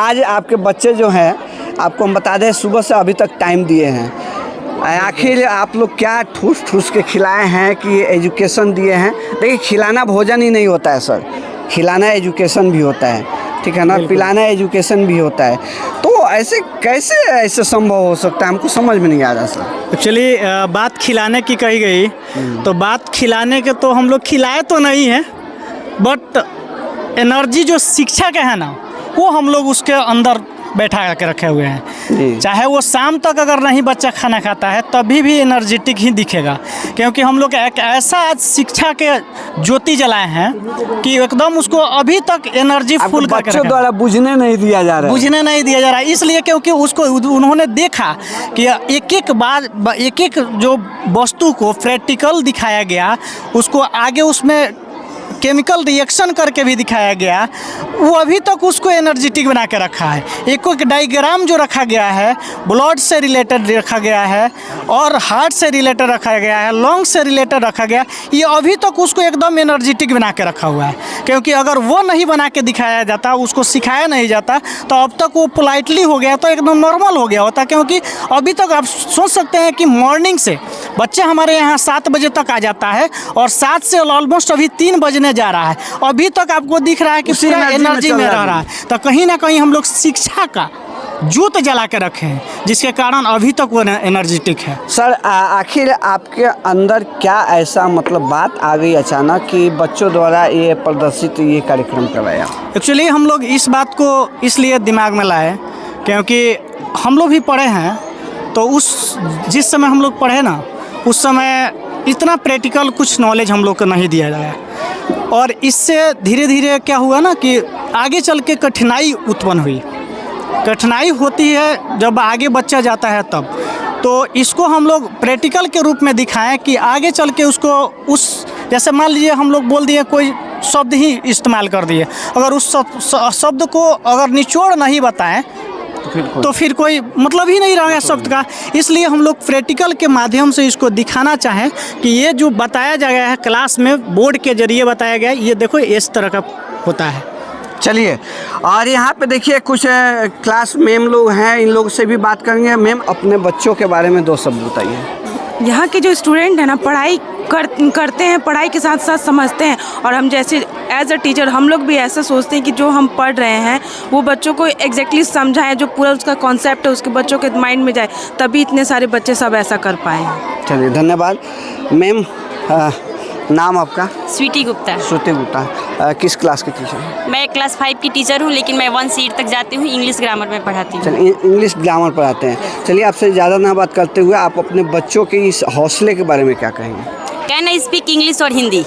आज आपके बच्चे जो हैं, आपको हम बता दें सुबह से अभी तक टाइम दिए हैं, आखिर आप लोग क्या ठूस ठूस के खिलाए हैं कि एजुकेशन दिए हैं? देखिए खिलाना भोजन ही नहीं होता है सर, खिलाना एजुकेशन भी होता है, ठीक है ना, पिलाना एजुकेशन भी होता है। तो ऐसे कैसे ऐसे संभव हो सकता है, हमको समझ में नहीं आ रहा सर। एक्चुअली बात खिलाने की कही गई, तो बात खिलाने के तो हम लोग खिलाए तो नहीं हैं, बट एनर्जी जो शिक्षा का है ना वो हम लोग उसके अंदर बैठा के रखे हुए हैं। चाहे वो शाम तक अगर नहीं बच्चा खाना खाता है तभी भी एनर्जेटिक ही दिखेगा, क्योंकि हम लोग एक ऐसा आज शिक्षा के ज्योति जलाए हैं कि एकदम उसको अभी तक एनर्जी फुल करके बच्चों द्वारा बुझने नहीं दिया जा रहा है, इसलिए क्योंकि उसको उन्होंने देखा कि एक एक जो वस्तु को प्रैक्टिकल दिखाया गया, उसको आगे उसमें केमिकल रिएक्शन करके भी दिखाया गया, वो अभी तक उसको एनर्जेटिक बना के रखा है। एक डायग्राम जो रखा गया है ब्लड से रिलेटेड रखा गया है और हार्ट से रिलेटेड रखा गया है, लंग से रिलेटेड रखा गया, ये अभी तक उसको एकदम एनर्जेटिक बना के रखा हुआ है। क्योंकि अगर वो नहीं बना के दिखाया जाता, उसको सिखाया नहीं जाता, तो अब तक वो पोलाइटली हो गया तो एकदम नॉर्मल हो गया होता। क्योंकि अभी तक आप सोच सकते हैं कि मॉर्निंग से बच्चे हमारे यहाँ 7 बजे तक आ जाता है और 7 से ऑलमोस्ट अभी 3 बजने जा रहा है, अभी तक आपको दिख रहा है कि पूरा एनर्जी में रह रहा है। तो कहीं ना कहीं हम लोग शिक्षा का ज्योत जला के रखे हैं, जिसके कारण अभी तक वो एनर्जेटिक है। सर आखिर आपके अंदर क्या ऐसा मतलब बात आ गई अचानक कि बच्चों द्वारा ये प्रदर्शित ये कार्यक्रम करवाया? एक्चुअली हम लोग इस बात को इसलिए दिमाग में लाए क्योंकि हम लोग भी पढ़े हैं, तो जिस समय हम लोग पढ़े ना उस समय इतना प्रैक्टिकल कुछ नॉलेज हम लोग को नहीं दिया गया, और इससे धीरे धीरे क्या हुआ ना कि आगे चल के कठिनाई उत्पन्न हुई। कठिनाई होती है जब आगे बच्चा जाता है तब, तो इसको हम लोग प्रैक्टिकल के रूप में दिखाएं कि आगे चल के उसको जैसे मान लीजिए हम लोग बोल दिए कोई शब्द ही इस्तेमाल कर दिए, अगर उस शब्द को अगर निचोड़ नहीं बताएं तो फिर कोई मतलब ही नहीं रहेगा शब्द का। इसलिए हम लोग प्रैक्टिकल के माध्यम से इसको दिखाना चाहें कि ये जो बताया गया है क्लास में बोर्ड के जरिए बताया गया है, ये देखो इस तरह का होता है। चलिए, और यहाँ पे देखिए कुछ क्लास मैम लोग हैं, इन लोग से भी बात करेंगे। मैम अपने बच्चों के बारे में 2 शब्द बताइए। यहाँ के जो स्टूडेंट हैं ना पढ़ाई करते हैं, पढ़ाई के साथ साथ समझते हैं, और हम जैसे एज अ टीचर हम लोग भी ऐसा सोचते हैं कि जो हम पढ़ रहे हैं वो बच्चों को एग्जैक्टली समझाएं, जो पूरा उसका कॉन्सेप्ट है उसके बच्चों के माइंड में जाए, तभी इतने सारे बच्चे सब ऐसा कर पाए हैं। चलिए धन्यवाद। मैम नाम आपका? स्वीटी गुप्ता। श्रुति गुप्ता। किस क्लास की टीचर हैं? मैं क्लास 5 की टीचर हूँ, लेकिन मैं 1 से 8 तक जाती हूँ, इंग्लिश ग्रामर में पढ़ाती हूँ। चलिए इंग्लिश ग्रामर पढ़ाते हैं। चलिए आपसे ज़्यादा ना बात करते हुए आप अपने बच्चों के इस हौसले के बारे में क्या कहेंगे? कैन आई स्पीक इंग्लिश और हिंदी?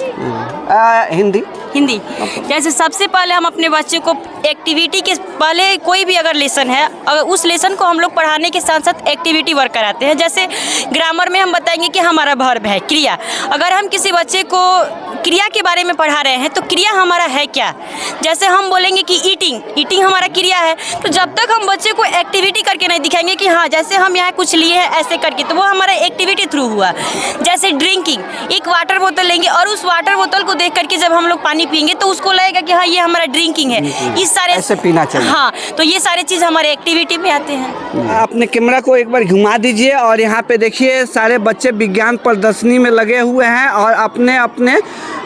हिंदी। जैसे सबसे पहले हम अपने बच्चे को एक्टिविटी के पहले कोई भी अगर लेसन है, अगर उस लेसन को हम लोग पढ़ाने के साथ साथ एक्टिविटी वर्क कराते हैं। जैसे ग्रामर में हम बताएंगे कि हमारा वर्ब है क्रिया। अगर हम किसी बच्चे को क्रिया के बारे में पढ़ा रहे हैं तो क्रिया हमारा है क्या, जैसे हम बोलेंगे कि ईटिंग हमारा क्रिया है, तो जब तक हम बच्चे को एक्टिविटी करके नहीं दिखाएंगे कि हाँ जैसे हम यहाँ कुछ लिए हैं ऐसे करके, तो वो हमारा एक्टिविटी थ्रू हुआ। जैसे ड्रिंकिंग, एक वाटर बोतल लेंगे और उस वाटर बोतल को देख करके जब हम लोग पानी पियेंगे तो उसको लगेगा कि हाँ ये हमारा ड्रिंकिंग है, इस सारे ऐसे पीना चाहिए। हाँ, तो ये सारे चीज़ हमारे एक्टिविटी में आते हैं। अपने कैमरा को एक बार घुमा दीजिए और यहाँ पे देखिए सारे बच्चे विज्ञान प्रदर्शनी में लगे हुए हैं और अपने अपने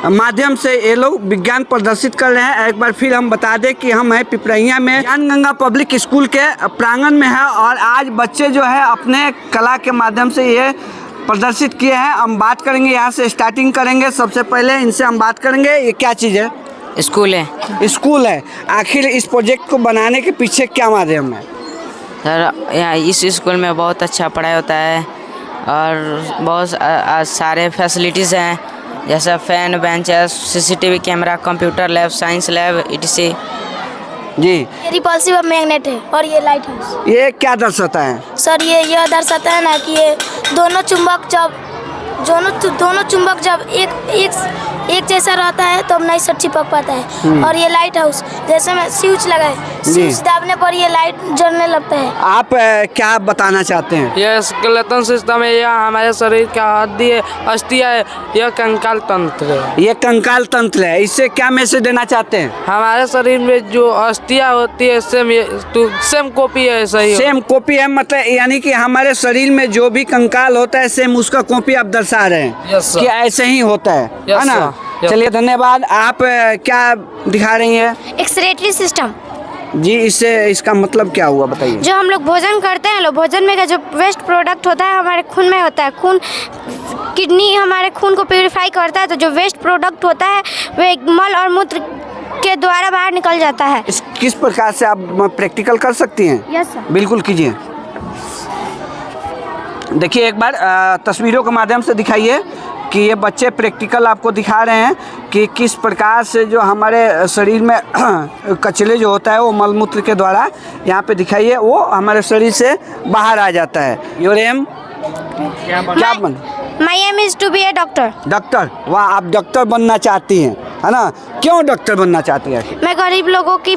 माध्यम से ये लोग विज्ञान प्रदर्शित कर रहे हैं। एक बार फिर हम बता दें कि हम हैं पिपरैया में ज्ञानगंगा पब्लिक स्कूल के प्रांगण में है, और आज बच्चे जो है अपने कला के माध्यम से ये प्रदर्शित किए हैं। हम बात करेंगे, यहाँ से स्टार्टिंग करेंगे। सबसे पहले इनसे हम बात करेंगे, ये क्या चीज़ है? स्कूल है। स्कूल है। आखिर इस प्रोजेक्ट को बनाने के पीछे क्या माध्यम है? सर यहाँ इस स्कूल में बहुत अच्छा पढ़ाई होता है और बहुत सारे फैसिलिटीज़ हैं, जैसे fan, benches, CCTV camera, computer lab, science lab, etc। जी, ये रिपल्सिव मैग्नेट है और ये लाइट हाउस। ये क्या दर्शाता है? सर ये यह दर्शाता है ना कि ये दोनों चुंबक जब एक जैसा रहता है तो नहीं से चिपक पाता है। और ये लाइट हाउस जैसे में स्विच लगाए, स्विच दाबने पर ये लाइट जलने लगता है। आप क्या बताना चाहते हैं? यह स्केलेटन सिस्टम है, यह हमारे शरीर का हड्डी है, अस्थियां है, यह कंकाल तंत्र है। ये कंकाल तंत्र है, इससे क्या मैसेज देना चाहते हैं? हमारे शरीर में जो अस्थियां होती है सेम कॉपी है, सही सेम कॉपी है, मतलब यानी कि हमारे शरीर में जो भी कंकाल होता है सेम उसका कॉपी आप दर्शा रहे हैं। Yes, sir. कि ऐसे ही होता है Yes, ना? sir. Yes. चलिए धन्यवाद। आप क्या दिखा रही हैं? एक्सरेटरी सिस्टम, जी, इससे इसका मतलब क्या हुआ बताइए। जो हम लोग भोजन करते हैं, भोजन में का जो वेस्ट प्रोडक्ट होता है हमारे खून में होता है। खून किडनी हमारे खून को प्यूरिफाई करता है, तो जो वेस्ट प्रोडक्ट होता है वो मल और मूत्र के द्वारा बाहर निकल जाता है। किस प्रकार से आप प्रैक्टिकल कर सकती हैं? Yes sir. बिल्कुल कीजिए। देखिए एक बार तस्वीरों के माध्यम से दिखाइए कि ये बच्चे प्रैक्टिकल आपको दिखा रहे हैं कि किस प्रकार से जो हमारे शरीर में कचरे जो होता है वो मलमूत्र के द्वारा यहाँ पे दिखाइए वो हमारे शरीर से बाहर आ जाता है। योर एम क्या बन? My aim is to be a doctor. Doctor? वाह, आप डॉक्टर बनना चाहती हैं, है ना? क्यों डॉक्टर बनना चाहती हैं? मैं गरीब लोगों की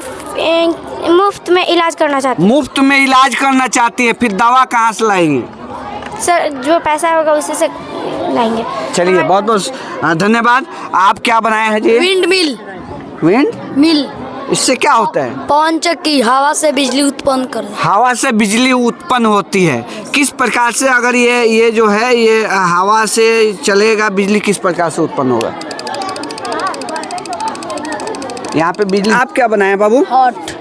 मुफ्त में इलाज करना चाहती हूँ। मुफ्त में इलाज करना चाहती है, फिर दवा कहाँ से लाएंगी? सर जो पैसा होगा उसी से लाएंगे। चलिए बहुत बहुत धन्यवाद। आप क्या बनाए हैं जी? Wind mill. विंड मिल इससे क्या होता है? पवन चक्की हवा से बिजली उत्पन्न कर। हवा से बिजली उत्पन्न होती है। किस प्रकार से, अगर ये जो है ये हवा से चलेगा, बिजली किस प्रकार से उत्पन्न होगा? यहाँ पे बिजली। आप क्या बनाए बाबू? हॉट।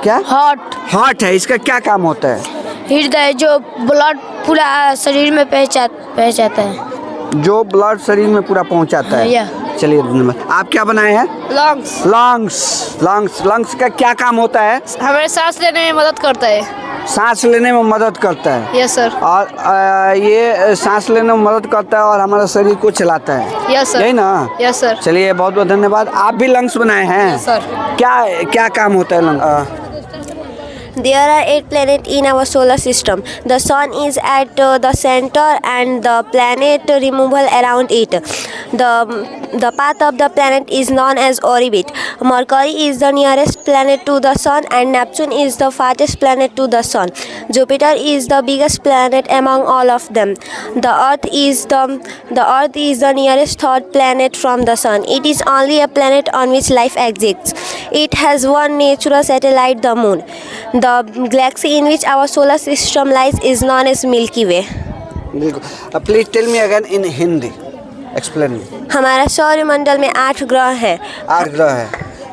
क्या? हॉट। हॉट है, इसका क्या काम होता है? हृदय जो ब्लड पूरा शरीर में पहुँचाता है। जो ब्लड शरीर में पूरा पहुँचाता है। या। चलिए धन्यवाद। आप क्या बनाए हैं? लंग्स। लंग्स। लंग्स लंग्स का क्या काम होता है? हमारे सांस लेने में मदद करता है। सांस लेने में मदद करता है। Yes sir. और ये सांस लेने में मदद करता है और हमारा शरीर को चलाता है। Yes sir. यही ना? Yes sir. चलिए बहुत बहुत धन्यवाद। आप भी लंग्स बनाए हैं? Yes sir. क्या काम होता है lungs? There are 8 planets in our solar system. The sun is at the center and the planet removal around it. The path of the planet is known as orbit. Mercury is the nearest planet to the sun and Neptune is the farthest planet to the sun. Jupiter is the biggest planet among all of them. The Earth is the nearest third planet from the sun. It is only a planet on which life exists. It has one natural satellite, the moon. The galaxy in which our solar system lies is known as Milky Way. बिल्कुल। Please tell me again in Hindi, explain me. हमारा सौरमंडल में 8 ग्रह हैं। 8 ग्रह है।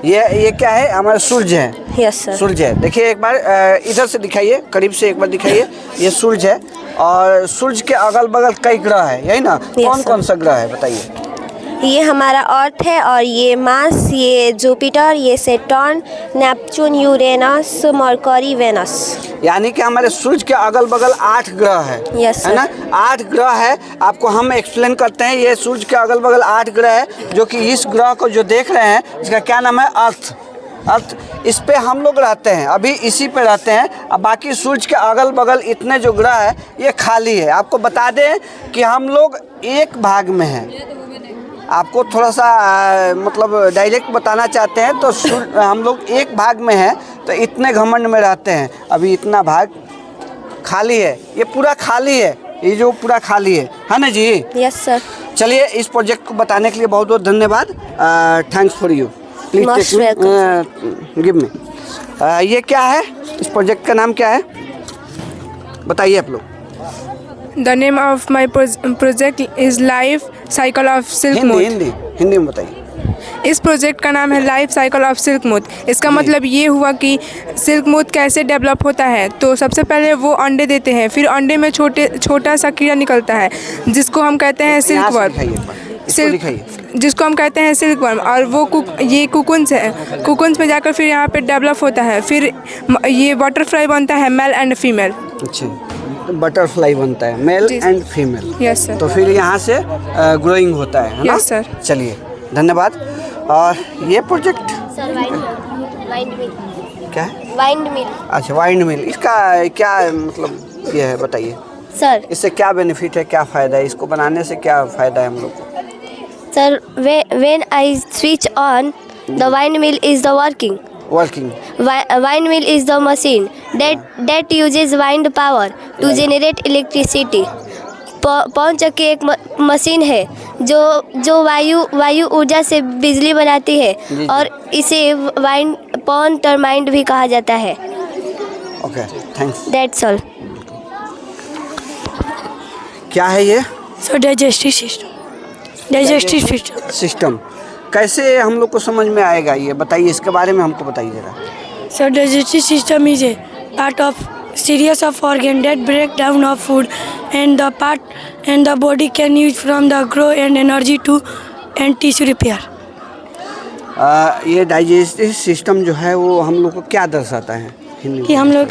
ये क्या है? हमारा सूर्य है। Yes sir. सूर्य है। देखिए एक बार इधर से दिखाइए, करीब से एक बार दिखाइए। ये सूर्य है और सूर्य के अगल बगल कई ग्रह है, यही ना? कौन कौन सा ग्रह है बताइए? ये हमारा अर्थ है और ये मार्स, ये जुपिटर, ये Saturn, Neptune, Uranus, Mercury, Venus. यानी कि हमारे सूर्य के अगल बगल 8 ग्रह है। यस है ना? 8 ग्रह है। आपको हम एक्सप्लेन करते हैं। ये सूर्य के अगल बगल 8 ग्रह है, जो कि इस ग्रह को जो देख रहे हैं इसका क्या नाम है? अर्थ। अर्थ, इस पे हम लोग रहते हैं, अभी इसी पे रहते हैं। अब बाकी सूर्य के अगल बगल इतने जो ग्रह है ये खाली है। आपको बता दें कि हम लोग एक भाग में हैं। आपको थोड़ा सा मतलब डायरेक्ट बताना चाहते हैं तो हम लोग एक भाग में हैं, तो इतने घमंड में रहते हैं। अभी इतना भाग खाली है, ये पूरा खाली है, ये जो पूरा खाली है ना जी? Yes sir. चलिए इस प्रोजेक्ट को बताने के लिए बहुत बहुत धन्यवाद। Thanks for you. Please give me. ये क्या है? इस प्रोजेक्ट का नाम क्या है बताइए आप लोग। The name of my project is Life Cycle of Silk Moth. Hindi में बताइए। इस प्रोजेक्ट का नाम है life cycle of silk moth. इसका मतलब ये हुआ कि सिल्क मोथ कैसे डेवलप होता है। तो सबसे पहले वो अंडे देते हैं, फिर अंडे में छोटा सा कीड़ा निकलता है जिसको हम कहते हैं सिल्क वर्म। जिसको हम कहते हैं सिल्क वर्म। और वो ये कुकुन्स है। कुकुन्स में जाकर फिर यहाँ पे डेवलप होता है। फिर ये बटरफ्लाई बनता है, मेल एंड फीमेल। अच्छा, बटरफ्लाई बनता है, male and female. Yes sir. तो फिर यहाँ से ग्रोइंग होता है ना? Yes sir. चलिए धन्यवाद। और ये प्रोजेक्ट वाइंड मिल। क्या है? वाइंड मिल। अच्छा, वाइंड मिल। इसका क्या मतलब ये है बताइए सर। इससे क्या बेनिफिट है, क्या फ़ायदा है? इसको बनाने से क्या फ़ायदा है हम लोग को? Sir, when I switch on, the windmill is the working. Windmill is the machine that uses wind power to generate electricity. पवन चक्की एक मशीन है जो वायु ऊर्जा से बिजली बनाती है और इसे पवन टरबाइन भी कहा जाता है। Okay, thanks. That's all. क्या है ये? सो डाइजेस्टिव सिस्टम कैसे हम लोग को समझ में आएगा, ये बताइए, इसके बारे में हमको बताइए जरा। So digestive system is a part of series of organ that break down of food and the body can use from the growth and energy to and tissue repair. ये डाइजेस्टिव सिस्टम जो है वो हम लोग को क्या दर्शाता है हिंदी कि हम लोग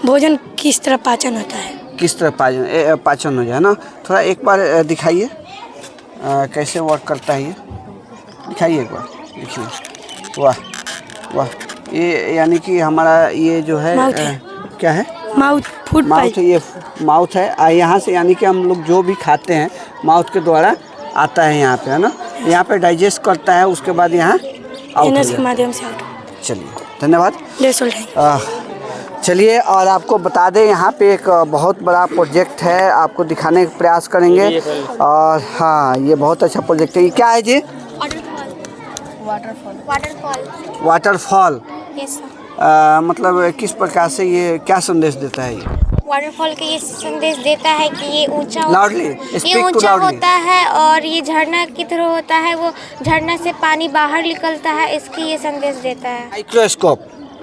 भोजन किस तरह पाचन होता है, किस तरह पाचन हो जाए ना। थोड़ा एक बार दिखाइए कैसे वर्क करता है, ये दिखाइए एक बार, देखिए। वाह वाह, ये यानी कि हमारा ये जो है क्या है? माउथ, फूड माउथ है, ये माउथ है। यहाँ से यानी कि हम लोग जो भी खाते हैं माउथ के द्वारा आता है यहाँ पे, है ना। यहाँ पे डाइजेस्ट करता है, उसके बाद यहाँ आउट के माध्यम से आउट। चलिए, धन्यवाद। चलिए, और आपको बता दें यहाँ पे एक बहुत बड़ा प्रोजेक्ट है, आपको दिखाने का प्रयास करेंगे। और हाँ, ये बहुत अच्छा प्रोजेक्ट है। ये क्या है जी? वाटरफॉल। मतलब किस प्रकार से ये क्या संदेश देता है? ये वाटरफॉल के ये संदेश देता है कि ये ऊंचा होता है और ये झरना की तरह होता है, वो झरना से पानी बाहर निकलता है, इसकी ये संदेश देता है।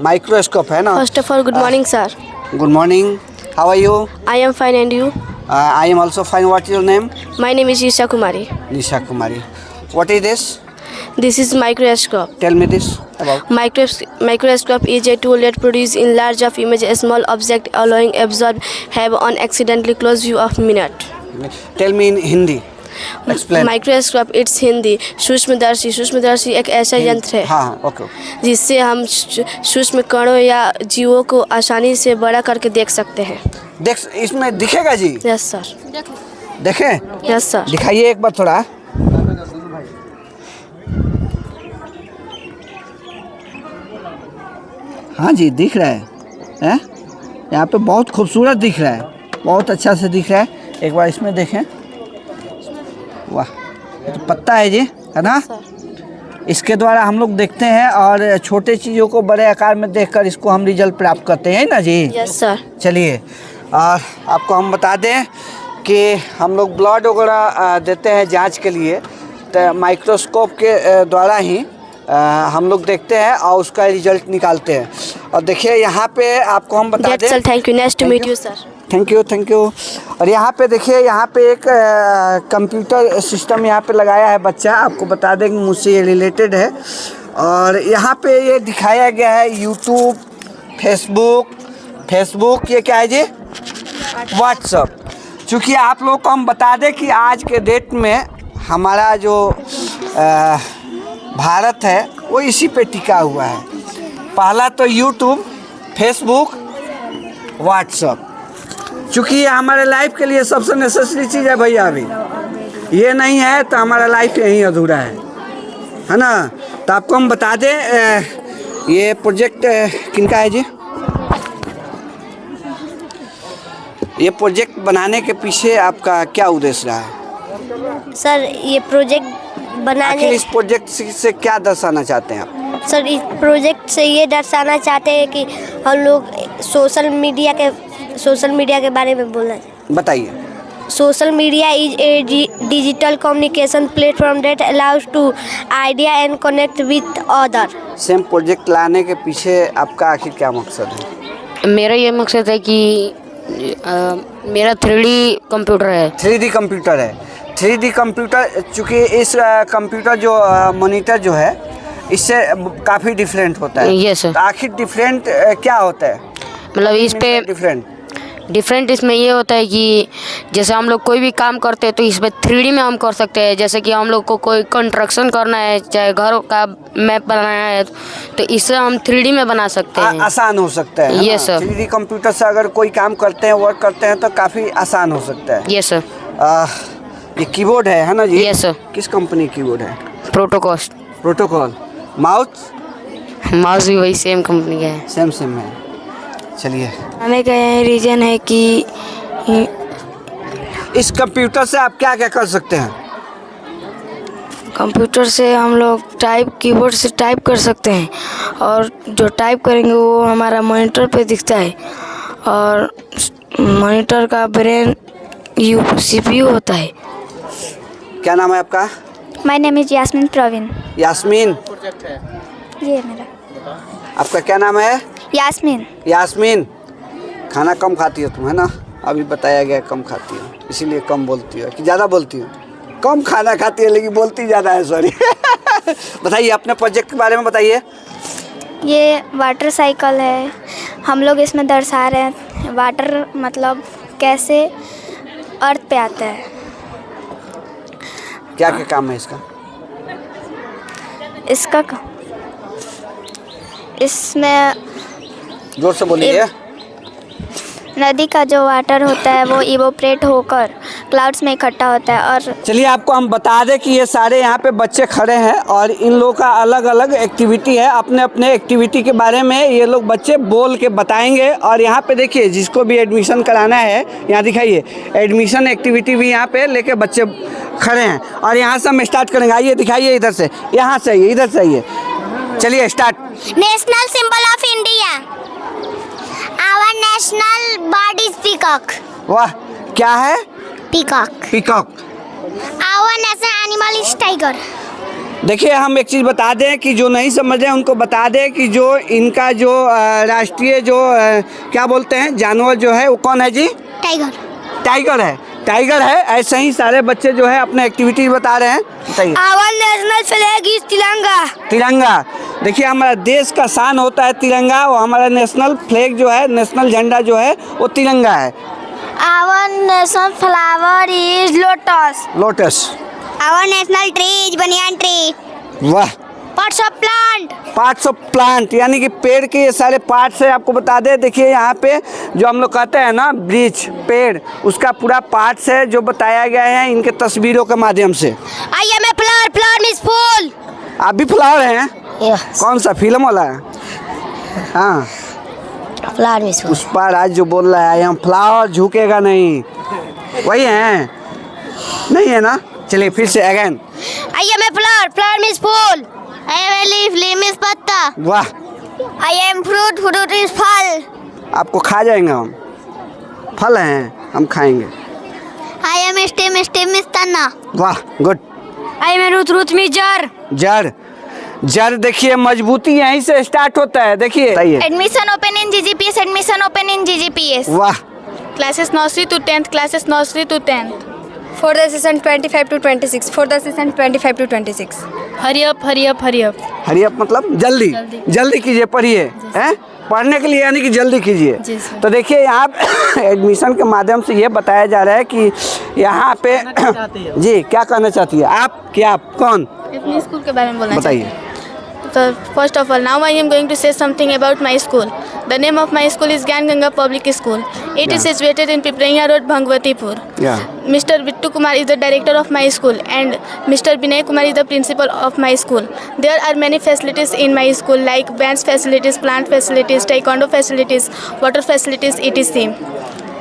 माइक्रोस्कोप है ना। First of all, good morning sir. Good morning, how are you? I am fine and you? I am also fine. What is your name? My name is Nisha Kumari. Nisha Kumari. What is this? This is microscope. Tell me this about. Microscope is a tool that produces in large of image a small object allowing absorb have on accidentally close view of minute. Tell me in Hindi. Explain. Microscope it's Hindi. सूक्ष्मदर्शी एक ऐसा यंत्र है, हाँ, okay, जिससे हम सूक्ष्म कणों या जीवों को आसानी से बड़ा करके देख सकते हैं। इसमें दिखेगा जी? Yes sir. देखें? Yes sir. दिखाइए एक बार थोड़ा। हाँ जी, दिख रहा है, यहाँ पे बहुत खूबसूरत दिख रहा है, बहुत अच्छा से दिख रहा है। एक बार इसमें देखें। वाह, तो पत्ता है जी, है ना। इसके द्वारा हम लोग देखते हैं और छोटे चीज़ों को बड़े आकार में देखकर इसको हम रिजल्ट प्राप्त करते हैं ना जी। Yes sir. चलिए, और आपको हम बता दें कि हम लोग ब्लड वगैरह देते हैं जांच के लिए, तो माइक्रोस्कोप के द्वारा ही हम लोग देखते हैं और उसका रिजल्ट निकालते हैं। और देखिए यहाँ पे आपको हम बता दें। Thank you, nice to meet you sir. Thank you. और यहाँ पे देखिए, यहाँ पे एक कंप्यूटर सिस्टम यहाँ पे लगाया है बच्चा, आपको बता दें कि मुझसे ये रिलेटेड है। और यहाँ पे ये दिखाया गया है यूट्यूब, फेसबुक, ये क्या है जी? व्हाट्सअप। चूँकि आप लोग को हम बता दें कि आज के डेट में हमारा जो भारत है वो इसी पे टिका हुआ है। पहला तो यूट्यूब, फेसबुक, व्हाट्सअप, चूँकि ये हमारे लाइफ के लिए सबसे नेसेसरी चीज़ है भैया। अभी ये नहीं है तो हमारा लाइफ यहीं अधूरा है ना। तो आपको हम बता दें ये प्रोजेक्ट किनका है जी? ये प्रोजेक्ट बनाने के पीछे आपका क्या उद्देश्य रहा है? सर, ये प्रोजेक्ट बनाने, इस प्रोजेक्ट से क्या दर्शाना चाहते हैं आप? सर, इस प्रोजेक्ट से ये दर्शाना चाहते हैं कि हम लोग सोशल मीडिया के बारे में बोलना है। बताइए। Social media is a digital communication platform that allows to idea and connect with other. Same project लाने के पीछे आपका आखिर क्या मकसद है? मेरा ये मकसद है कि मेरा 3D कंप्यूटर है। 3D कंप्यूटर है। 3D कंप्यूटर, चूँकि इस कंप्यूटर जो मॉनिटर जो है इससे काफ़ी डिफरेंट होता है। Yes sir. तो आखिर डिफरेंट क्या होता है? मतलब इस पे डिफरेंट इसमें ये होता है कि जैसे हम लोग कोई भी काम करते हैं तो इस पर 3D में हम कर सकते हैं। जैसे कि हम लोग को कोई कंस्ट्रक्शन करना है, चाहे घर का मैप बनाना है, तो इससे हम 3D में बना सकते हैं। आसान हो सकता है। Yes sir. 3D कंप्यूटर से अगर कोई काम करते हैं, वर्क करते हैं तो काफ़ी आसान हो सकता है। Yes sir. ये कीबोर्ड है ना जी? Yes, sir. किस कंपनी कीबोर्ड है? प्रोटोकॉस्ट। प्रोटोकॉल। माउस? माउस भी वही सेम कंपनी का है। सेम है। चलिए, आने का यही रीज़न है कि इस कंप्यूटर से आप क्या क्या कर सकते हैं? कंप्यूटर से हम लोग कीबोर्ड से टाइप कर सकते हैं, और जो टाइप करेंगे वो हमारा मॉनिटर पे दिखता है, और मॉनिटर का ब्रेन CPU होता है। क्या नाम है आपका? My name is Yasmin Praveen. Yasmin. ये मेरा। आपका क्या नाम है? यास्मीन। यास्मीन, खाना कम खाती हो तुम, है ना? अभी बताया गया कम खाती हो, इसीलिए कम बोलती हो कि ज़्यादा बोलती हो? कम खाना खाती है लेकिन बोलती ज़्यादा है, सॉरी। बताइए अपने प्रोजेक्ट के बारे में बताइए। ये वाटर साइकिल है, हम लोग इसमें दर्शा रहे हैं वाटर मतलब कैसे अर्थ पे आता है। क्या क्या काम है इसका? इसमें जोर से बोलिए। नदी का जो वाटर होता है वो इवोपरेट होकर क्लाउड्स में इकट्ठा होता है। और चलिए आपको हम बता दें कि ये सारे यहाँ पे बच्चे खड़े हैं और इन लोगों का अलग अलग एक्टिविटी है। अपने अपने एक्टिविटी के बारे में ये लोग बच्चे बोल के बताएंगे। और यहाँ पे देखिए जिसको भी एडमिशन कराना है, यहाँ दिखाइए एडमिशन एक्टिविटी भी यहाँ पे लेके बच्चे खड़े हैं। और यहाँ से हम स्टार्ट करेंगे। आइए दिखाइए इधर से, यहाँ से आइए, इधर से आइए। चलिए start. National symbol of India, our national bird is peacock. वाह, क्या है? Peacock. Peacock. Our national animal is tiger. देखिए हम एक चीज़ बता दें कि जो नहीं समझ रहे हैं उनको बता दें कि जो इनका जो राष्ट्रीय जो क्या बोलते हैं जानवर जो है वो कौन है जी? टाइगर। टाइगर है। टाइगर है। ऐसे ही सारे बच्चे जो है अपने एक्टिविटी बता रहे हैं। बताइए। आवर नेशनल फ्लैग इज तिरंगा। तिरंगा। देखिए हमारा देश का शान होता है तिरंगा, और हमारा नेशनल फ्लैग जो है, नेशनल झंडा जो है वो तिरंगा है। Our national flower is lotus. Lotus. Our national tree is banyan tree. वाह। Parts of plant. Parts of plant यानी कि पेड़ के ये सारे पार्ट्स है। आपको बता दें, देखिए यहाँ पे जो हम लोग कहते हैं ना ब्रिज, पेड़, उसका पूरा पार्ट्स है जो बताया गया है इनके तस्वीरों के माध्यम से। I am a flower, flower means फूल। आप भी फ्लावर हैं? कौन सा फिल्म वाला है? हाँ, फ्लावर मीन्स फूल। उस पर आज जो बोल रहा है हम फ्लावर झुकेगा नहीं, वही है? नहीं है ना? चलिए फिर से again. I am a flower, flower means फूल। I am a leaf, leaf means पत्ता। वाह। I am fruit, fruit is फल। आपको खा जाएंगे हम, फल हैं हम खाएंगे। I am stem, stem means तना। वाह, good. I am root, root means जड़। जड़। जड़ देखिए मजबूती यहीं से स्टार्ट होता है। देखिए admission open in GGPS, admission open in GGPS. वाह। Classes nursery to 10th, classes nursery to 10th. For the season 25 to 26. For the season 25 to 26. Hurry up, hurry up, hurry up. Hurry up मतलब जल्दी जल्दी कीजिए, पढ़िए। हैं? पढ़ने के लिए यानी कि जल्दी कीजिए। तो देखिए यहाँ एडमिशन के माध्यम से ये बताया जा रहा है कि यहाँ पे जी क्या कहना चाहती है आप? क्या आप कौन? अपने स्कूल के बारे में बोलना बताइए। So first of all, now I am going to say something about my school. The name of my school is Gyan Ganga Public School. It is situated in Pipraiya Road, Bhangwatipur. Yeah. Mr. Bittu Kumar is the director of my school, and Mr. Binay Kumar is the principal of my school. There are many facilities in my school like bench facilities, plant facilities, taekwondo facilities, water facilities, etc.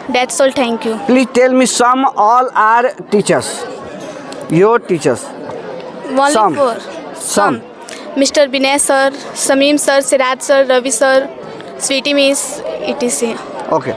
That's all. Thank you. Please tell me some all are teachers. Your teachers. Only Some. four. Some. Mr. Binay sir, Sameem sir, Siraj sir, Ravi sir, Sweetie miss, etc. Okay.